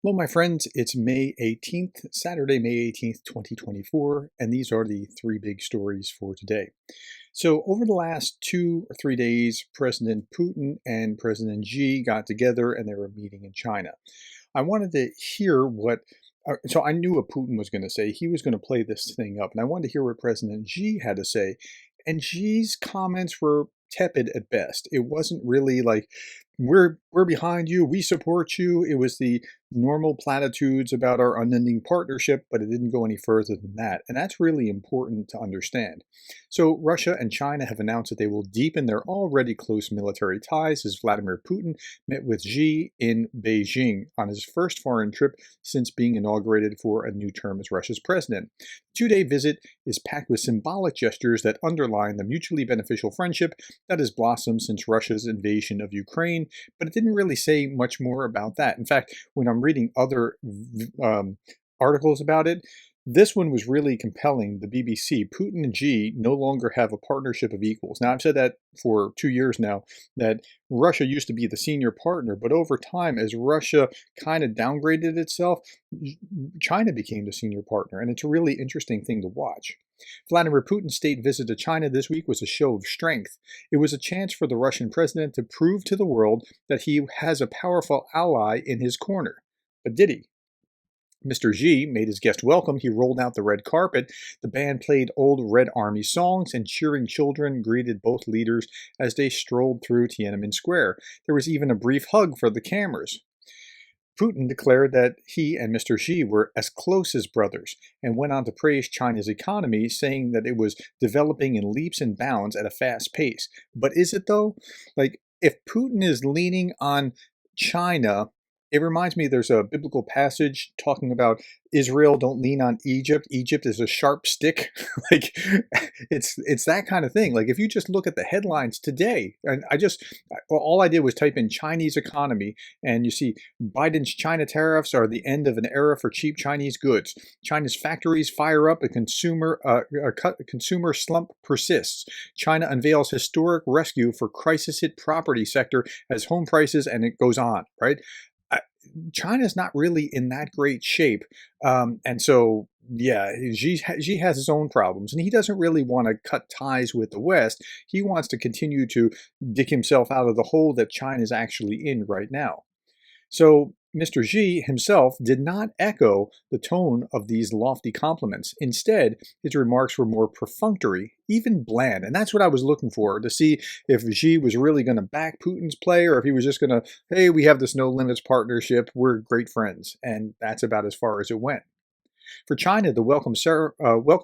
Hello, my friends. It's May 18th, Saturday, May 18th, 2024, and these are the three big stories for today. So, over the last 2 or 3 days, President Putin and President Xi got together and they were meeting in China. I wanted to hear so I knew what Putin was going to say. He was going to play this thing up, and I wanted to hear what President Xi had to say. And Xi's comments were tepid at best. It wasn't really like, we're behind you, we support you. It was the normal platitudes about our unending partnership, but it didn't go any further than that. And that's really important to understand. So Russia and China have announced that they will deepen their already close military ties as Vladimir Putin met with Xi in Beijing on his first foreign trip since being inaugurated for a new term as Russia's president. The two-day visit is packed with symbolic gestures that underline the mutually beneficial friendship that has blossomed since Russia's invasion of Ukraine, but it didn't really say much more about that. In fact, when I'm reading other articles about it, this one was really compelling. The BBC, Putin and Xi no longer have a partnership of equals. Now, I've said that for 2 years now, that Russia used to be the senior partner, but over time, as Russia kind of downgraded itself, China became the senior partner, and it's a really interesting thing to watch. Vladimir Putin's state visit to China this week was a show of strength. It was a chance for the Russian president to prove to the world that he has a powerful ally in his corner. But did he? Mr. Xi made his guest welcome. He rolled out the red carpet. The band played old Red Army songs, and cheering children greeted both leaders as they strolled through Tiananmen Square. There was even a brief hug for the cameras. Putin declared that he and Mr. Xi were as close as brothers and went on to praise China's economy, saying that it was developing in leaps and bounds at a fast pace. But is it though? Like, if Putin is leaning on China, it reminds me there's a biblical passage talking about Israel, don't lean on Egypt. Egypt is a sharp stick. Like, it's that kind of thing. Like, if you just look at the headlines today, and all I did was type in Chinese economy, and you see Biden's China tariffs are the end of an era for cheap Chinese goods. China's factories fire up, a consumer slump persists. China unveils historic rescue for crisis-hit property sector as home prices, and it goes on, right? China's not really in that great shape. And so, yeah, Xi has his own problems, and he doesn't really want to cut ties with the West. He wants to continue to dig himself out of the hole that China's actually in right now. So Mr. Xi himself did not echo the tone of these lofty compliments. Instead, his remarks were more perfunctory, even bland. And that's what I was looking for, to see if Xi was really going to back Putin's play, or if he was just going to, hey, we have this no limits partnership, we're great friends. And that's about as far as it went. For China, the welcome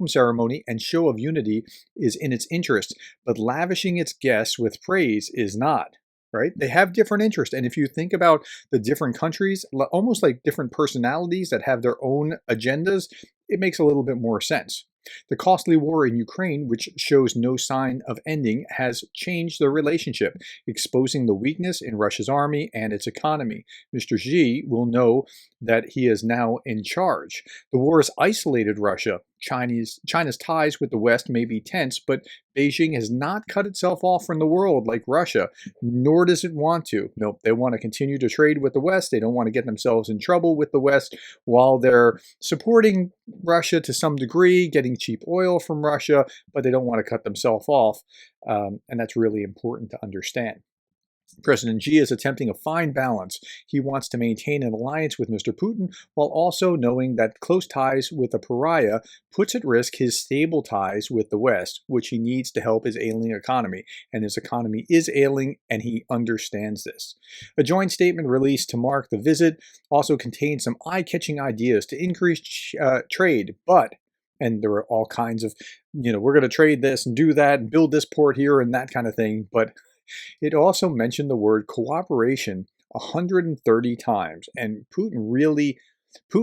ceremony and show of unity is in its interest, but lavishing its guests with praise is not. Right? They have different interests. And if you think about the different countries, almost like different personalities that have their own agendas, it makes a little bit more sense. The costly war in Ukraine, which shows no sign of ending, has changed the relationship, exposing the weakness in Russia's army and its economy. Mr. Xi will know that he is now in charge. The war has isolated Russia. China's ties with the West may be tense, but Beijing has not cut itself off from the world like Russia, nor does it want to. Nope, they want to continue to trade with the West. They don't want to get themselves in trouble with the West while they're supporting Russia to some degree, getting cheap oil from Russia, but they don't want to cut themselves off, and that's really important to understand. President Xi is attempting a fine balance. He wants to maintain an alliance with Mr. Putin while also knowing that close ties with a pariah puts at risk his stable ties with the West, which he needs to help his ailing economy. And his economy is ailing, and he understands this. A joint statement released to mark the visit also contains some eye-catching ideas to increase trade, and there were all kinds of, we're going to trade this and do that and build this port here and that kind of thing, but it also mentioned the word cooperation 130 times, and Putin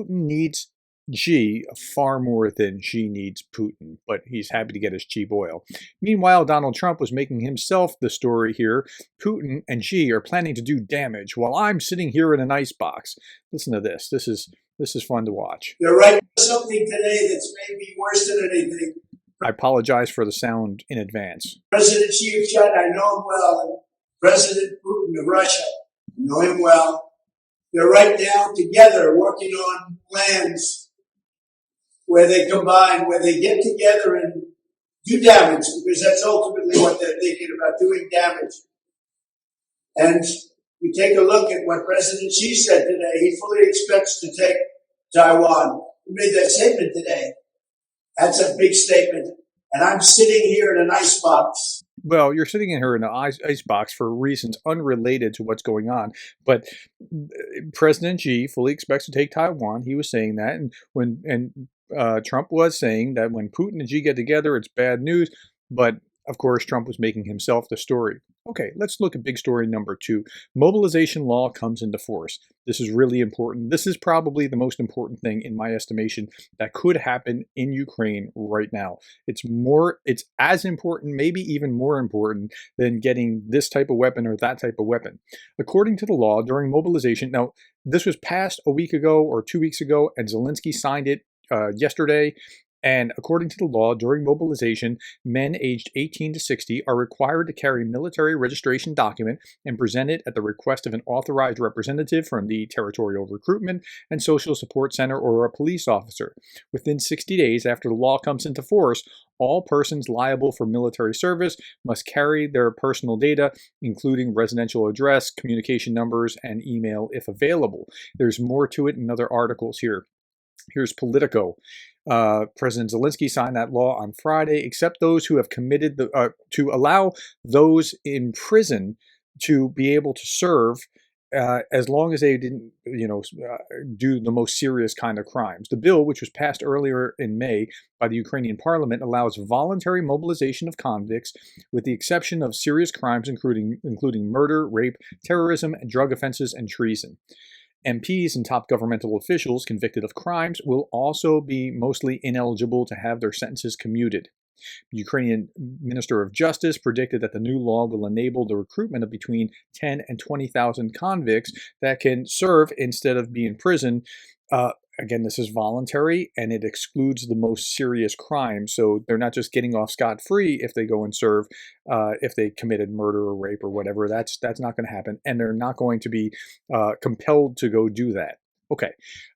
needs Xi far more than Xi needs Putin, but he's happy to get his cheap oil. Meanwhile, Donald Trump was making himself the story here. Putin and Xi are planning to do damage while I'm sitting here in an icebox. Listen to this. This is fun to watch. They're writing something today that's maybe worse than anything. I apologize for the sound in advance. President Xi of China, I know him well. And President Putin of Russia, I know him well. They're right now together working on plans where they combine, where they get together and do damage, because that's ultimately what they're thinking about, doing damage. And you take a look at what President Xi said today. He fully expects to take Taiwan. He made that statement today. That's a big statement. And I'm sitting here in an icebox. Well, you're sitting in here in an ice box for reasons unrelated to what's going on. But President Xi fully expects to take Taiwan. He was saying that, and Trump was saying that when Putin and Xi get together, it's bad news. But of course, Trump was making himself the story. Okay, let's look at big story number 2. Mobilization law comes into force. This is really important. This is probably the most important thing, in my estimation, that could happen in Ukraine right now. It's as important, maybe even more important, than getting this type of weapon or that type of weapon. According to the law, during mobilization, now, this was passed a week ago or 2 weeks ago, and Zelensky signed it yesterday. And according to the law, during mobilization, men aged 18 to 60 are required to carry military registration document and present it at the request of an authorized representative from the Territorial Recruitment and Social Support Center or a police officer. Within 60 days after the law comes into force, all persons liable for military service must carry their personal data, including residential address, communication numbers, and email if available. There's more to it in other articles here. Here's Politico. President Zelensky signed that law on Friday, except those who have committed to allow those in prison to be able to serve as long as they didn't, do the most serious kind of crimes. The bill, which was passed earlier in May by the Ukrainian parliament, allows voluntary mobilization of convicts, with the exception of serious crimes, including murder, rape, terrorism, drug offenses, and treason. MPs and top governmental officials convicted of crimes will also be mostly ineligible to have their sentences commuted. The Ukrainian Minister of Justice predicted that the new law will enable the recruitment of between 10 and 20,000 convicts that can serve instead of be in prison. Again, this is voluntary, and it excludes the most serious crimes. So they're not just getting off scot-free if they go and serve, if they committed murder or rape or whatever. That's not going to happen, and they're not going to be compelled to go do that. Okay,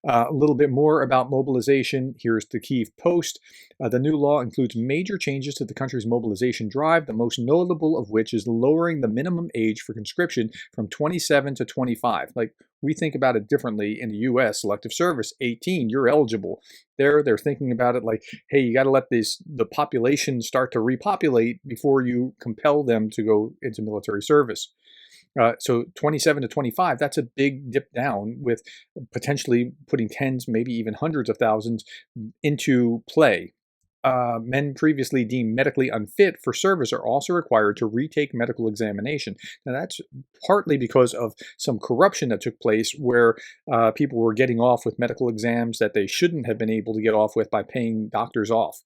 a little bit more about mobilization. Here's the Kyiv Post. The new law includes major changes to the country's mobilization drive, the most notable of which is lowering the minimum age for conscription from 27 to 25. Like, we think about it differently in the U.S. Selective service, 18, you're eligible. They're thinking about it like, hey, you got to let the population start to repopulate before you compel them to go into military service. So 27 to 25, that's a big dip down, with potentially putting tens, maybe even hundreds of thousands into play. Men previously deemed medically unfit for service are also required to retake medical examination. Now, that's partly because of some corruption that took place, where people were getting off with medical exams that they shouldn't have been able to get off with by paying doctors off.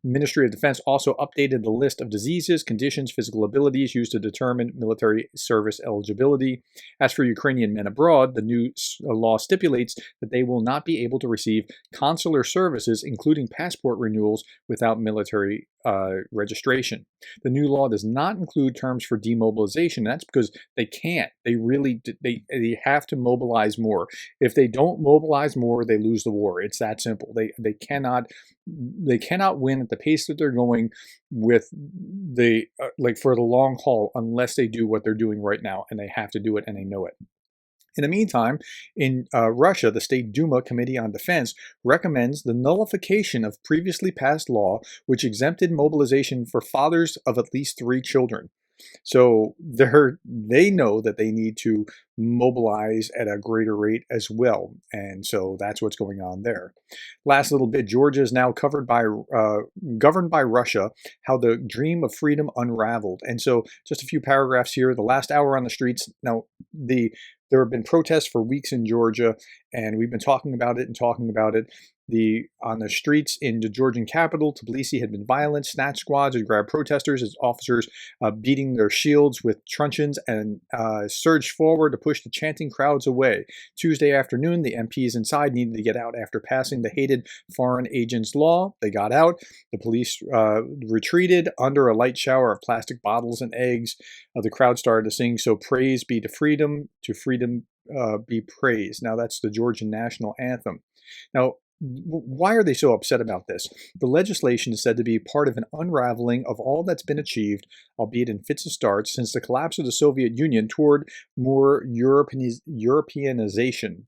Ministry of Defense also updated the list of diseases, conditions, physical abilities used to determine military service eligibility. As for Ukrainian men abroad, the new law stipulates that they will not be able to receive consular services, including passport renewals, without military registration. The new law does not include terms for demobilization. That's because they can't. They have to mobilize more. If they don't mobilize more, they lose the war. It's that simple. They cannot win at the pace that they're going with for the long haul, unless they do what they're doing right now, and they have to do it, and they know it. In the meantime, in Russia, the State Duma Committee on Defense recommends the nullification of previously passed law which exempted mobilization for fathers of at least 3 children. So they know that they need to mobilize at a greater rate as well. And so that's what's going on there. Last little bit, Georgia is now governed by Russia, how the dream of freedom unraveled. And so just a few paragraphs here. The last hour on the streets. Now, there have been protests for weeks in Georgia, and we've been talking about it. On the streets in the Georgian capital, Tbilisi, had been violent. Snatch squads had grabbed protesters as officers beating their shields with truncheons and surged forward to push the chanting crowds away. Tuesday afternoon, the MPs inside needed to get out after passing the hated foreign agents law. They got out. The police retreated under a light shower of plastic bottles and eggs. The crowd started to sing, "So praise be to freedom be praised. Now, that's the Georgian national anthem. Now, why are they so upset about this? The legislation is said to be part of an unraveling of all that's been achieved, albeit in fits and starts, since the collapse of the Soviet Union toward more Europeanization,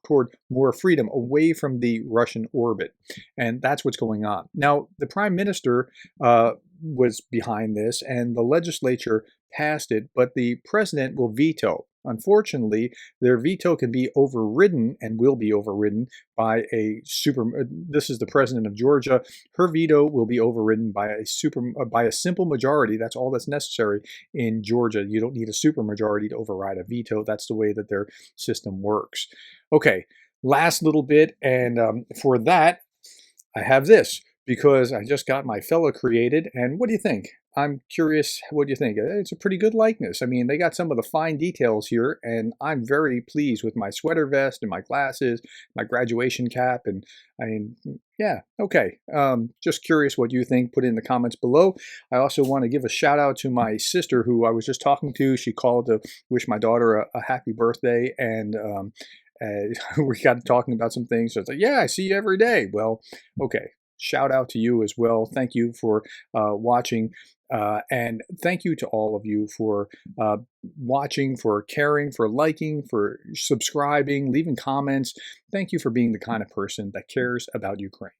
toward more freedom away from the Russian orbit. And that's what's going on. Now, the prime minister was behind this, and the legislature passed it, but the president will veto. Unfortunately, their veto can be overridden and will be overridden by this is the president of Georgia. Her veto will be overridden by a simple majority. That's all that's necessary in Georgia. You don't need a supermajority to override a veto. That's the way that their system works. Okay, last little bit, and for that, I have this, because I just got my fellow created, and what do you think? I'm curious, what do you think? It's a pretty good likeness. I mean, they got some of the fine details here, and I'm very pleased with my sweater vest and my glasses, my graduation cap, and I mean, yeah, okay. Just curious what you think. Put it in the comments below. I also want to give a shout out to my sister, who I was just talking to. She called to wish my daughter a happy birthday, and we got talking about some things. So it's like, yeah, I see you every day. Well, okay. Shout out to you as well. Thank you for watching. And thank you to all of you for watching, for caring, for liking, for subscribing, leaving comments. Thank you for being the kind of person that cares about Ukraine.